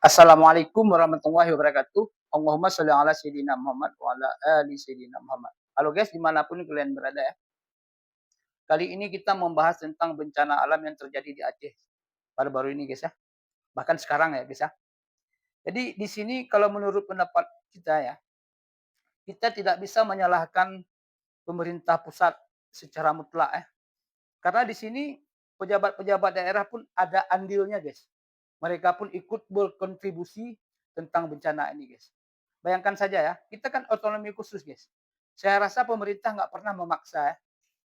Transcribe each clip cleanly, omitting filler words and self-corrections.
Assalamualaikum warahmatullahi wabarakatuh. Allahumma sholli ala sayyidina Muhammad wa ala ali sayyidina Muhammad. Halo guys, dimanapun kalian berada ya. Kali ini kita membahas tentang bencana alam yang terjadi di Aceh baru-baru ini guys ya. Bahkan sekarang ya guys ya. Jadi di sini kalau menurut pendapat kita ya, kita tidak bisa menyalahkan pemerintah pusat secara mutlak ya. Karena di sini pejabat-pejabat daerah pun ada andilnya guys. Mereka pun ikut berkontribusi tentang bencana ini guys. Bayangkan saja ya, kita kan otonomi khusus guys. Saya rasa pemerintah nggak pernah memaksa ya,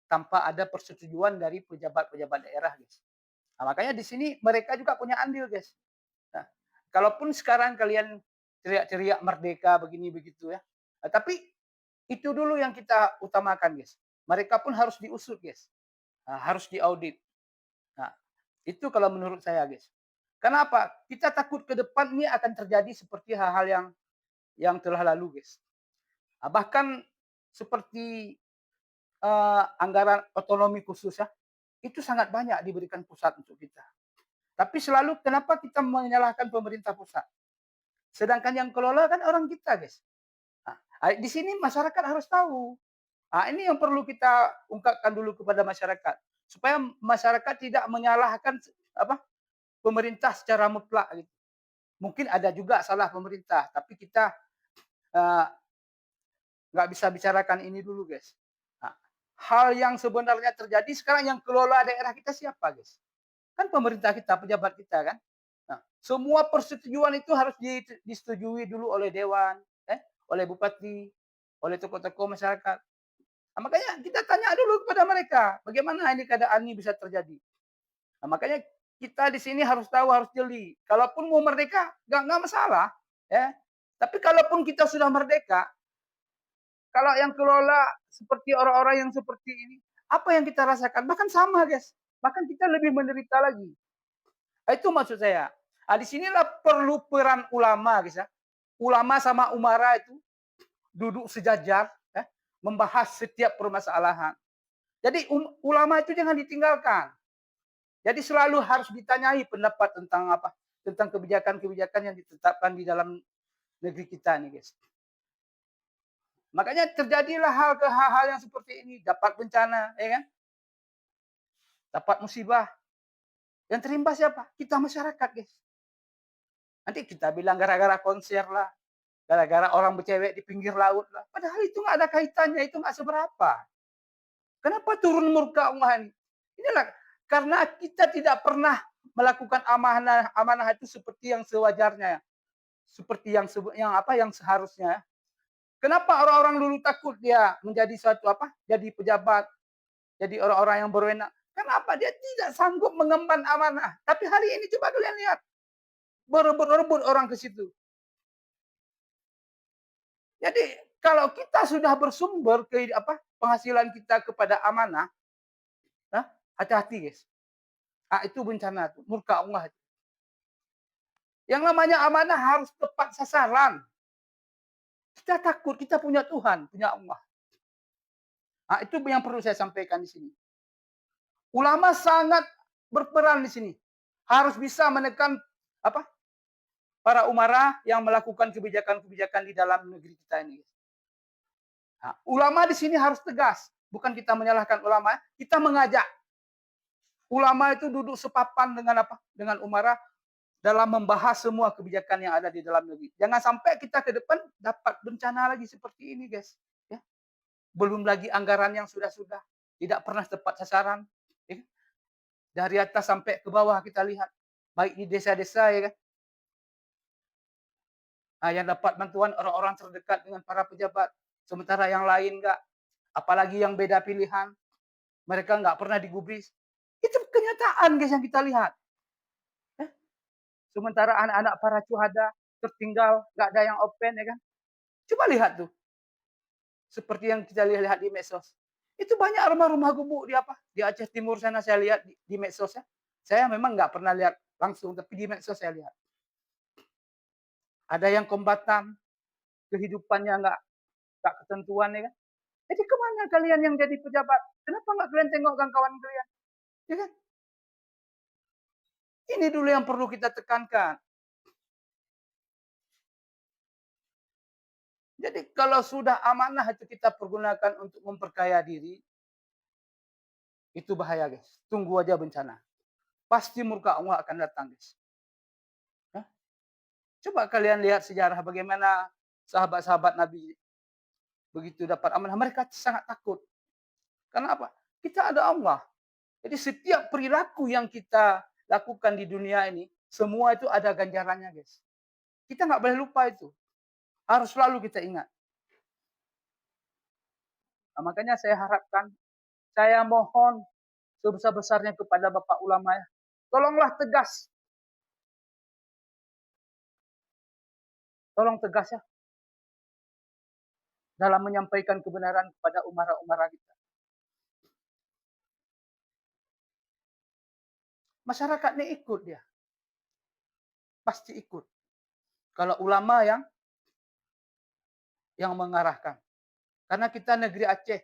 tanpa ada persetujuan dari pejabat-pejabat daerah guys. Nah, makanya di sini mereka juga punya andil guys. Nah, kalaupun sekarang kalian teriak-teriak merdeka begini begitu ya, nah, tapi itu dulu yang kita utamakan guys. Mereka pun harus diusut guys. Nah, harus diaudit. Nah, itu kalau menurut saya guys. Kenapa? Kita takut ke depan ini akan terjadi seperti hal-hal yang telah lalu guys. Nah, bahkan seperti anggaran otonomi khusus ya, itu sangat banyak diberikan pusat untuk kita. Tapi selalu kenapa kita menyalahkan pemerintah pusat? Sedangkan yang kelola kan orang kita guys. Nah, di sini masyarakat harus tahu. Nah, ini yang perlu kita ungkapkan dulu kepada masyarakat supaya masyarakat tidak menyalahkan apa pemerintah secara mutlak gitu. Mungkin ada juga salah pemerintah, tapi kita uh, nggak bisa bicarakan ini dulu, guys. Nah, hal yang sebenarnya terjadi sekarang yang kelola daerah kita siapa, guys? Kan pemerintah kita, pejabat kita kan. Nah, semua persetujuan itu harus disetujui dulu oleh dewan, oleh bupati, oleh tokoh-tokoh masyarakat. Nah, makanya kita tanya dulu kepada mereka, bagaimana ini keadaan ini bisa terjadi. Nah, makanya kita di sini harus tahu, harus jeli. Kalaupun mau merdeka, nggak masalah, ya. Tapi kalaupun kita sudah merdeka, kalau yang kelola seperti orang-orang yang seperti ini, apa yang kita rasakan? Bahkan sama, guys. Bahkan kita lebih menderita lagi. Nah, itu maksud saya. Nah, di sinilah perlu peran ulama, guys ya. Ulama sama umara itu duduk sejajar, ya, membahas setiap permasalahan. Jadi ulama itu jangan ditinggalkan. Jadi selalu harus ditanyai pendapat tentang apa? Tentang kebijakan-kebijakan yang ditetapkan di dalam negeri kita nih, guys. Makanya terjadilah hal-hal yang seperti ini, dapat bencana, ya kan? Dapat musibah. Yang terimbas siapa? Kita masyarakat, guys. Nanti kita bilang gara-gara konser lah, gara-gara orang bercewek di pinggir laut lah. Padahal itu nggak ada kaitannya, itu nggak seberapa. Kenapa turun murka Allah ini? Inilah karena kita tidak pernah melakukan amanah itu seperti yang sewajarnya, seperti yang seharusnya. Kenapa orang-orang dulu takut dia menjadi suatu jadi pejabat, jadi orang-orang yang berwenang? Kenapa dia tidak sanggup mengemban amanah? Tapi hari ini coba kalian lihat, berebut-rebut orang ke situ. Jadi kalau kita sudah bersumber ke penghasilan kita kepada amanah, hati-hati guys. Itu bencana tuh, murka Allah. Yang namanya amanah harus tepat sasaran. Kita takut, kita punya Tuhan, punya Allah. Itu yang perlu saya sampaikan di sini. Ulama sangat berperan di sini. Harus bisa menekan para umara yang melakukan kebijakan-kebijakan di dalam negeri kita ini. Nah, ulama di sini harus tegas. Bukan kita menyalahkan ulama, kita mengajak. Ulama itu duduk sepapan dengan umara dalam membahas semua kebijakan yang ada di dalam negeri. Jangan sampai kita ke depan dapat bencana lagi seperti ini, guys. Ya. Belum lagi anggaran yang sudah-sudah tidak pernah tepat sasaran. Ya. Dari atas sampai ke bawah kita lihat, baik di desa-desa ya kan. Yang dapat bantuan orang-orang terdekat dengan para pejabat, sementara yang lain enggak. Apalagi yang beda pilihan, mereka enggak pernah digubris. Itu kenyataan guys yang kita lihat. Sementara anak-anak para syuhada tertinggal, nggak ada yang open ya kan. Coba lihat tuh. Seperti yang kita lihat di medsos. Itu banyak rumah-rumah gubuk di Aceh Timur sana saya lihat di medsos ya. Saya memang nggak pernah lihat langsung, tapi di medsos saya lihat. Ada yang kombatan, kehidupannya nggak ketentuan ya kan. Jadi kemana kalian yang jadi pejabat? Kenapa nggak kalian tengok kawan kalian? Ya kan? Ini dulu yang perlu kita tekankan. Jadi kalau sudah amanah itu kita pergunakan untuk memperkaya diri, itu bahaya guys. Tunggu aja bencana. Pasti murka Allah akan datang guys. Hah? Coba kalian lihat sejarah bagaimana sahabat-sahabat Nabi begitu dapat amanah. Mereka sangat takut. Kenapa? Kita ada Allah. Jadi setiap perilaku yang kita lakukan di dunia ini, semua itu ada ganjarannya guys. Kita nggak boleh lupa itu. Harus selalu kita ingat. Nah, makanya saya harapkan, saya mohon sebesar-besarnya kepada Bapak ulama ya. Tolonglah tegas. Tolong tegas ya dalam menyampaikan kebenaran kepada umara-umara kita. Masyarakat ini ikut dia. Pasti ikut. Kalau ulama yang mengarahkan. Karena kita negeri Aceh,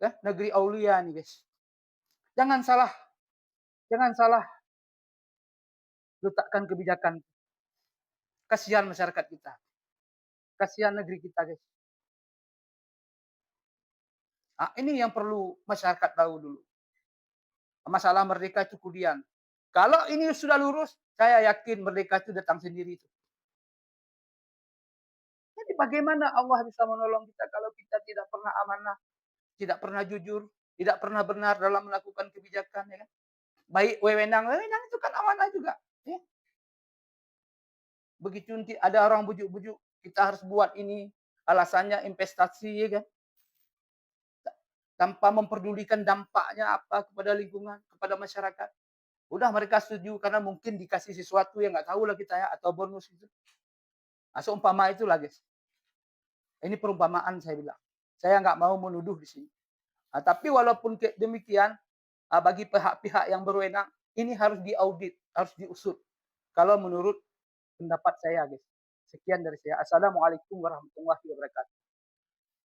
ya, negeri Aulia nih guys. Jangan salah letakkan kebijakan. Kasihan masyarakat kita. Kasihan negeri kita guys. Nah, ini yang perlu masyarakat tahu dulu. Masalah merdeka itu kemudian. Kalau ini sudah lurus, saya yakin merdeka itu datang sendiri. Jadi bagaimana Allah bisa menolong kita kalau kita tidak pernah amanah, tidak pernah jujur, tidak pernah benar dalam melakukan kebijakan, ya kan? Baik wewenang itu kan amanah juga. Ya. Begitu nanti ada orang bujuk-bujuk, kita harus buat ini, alasannya investasi, ya kan? Tanpa memperdulikan dampaknya apa kepada lingkungan, kepada masyarakat. Udah mereka setuju karena mungkin dikasih sesuatu yang nggak tahu lah kita ya, atau bonus itu. Nah, seumpama itulah guys. Ini perumpamaan saya bilang. Saya nggak mau menuduh di sini. Nah, tapi walaupun demikian, bagi pihak-pihak yang berwenang, ini harus diaudit, harus diusut. Kalau menurut pendapat saya guys. Sekian dari saya. Assalamualaikum warahmatullahi wabarakatuh.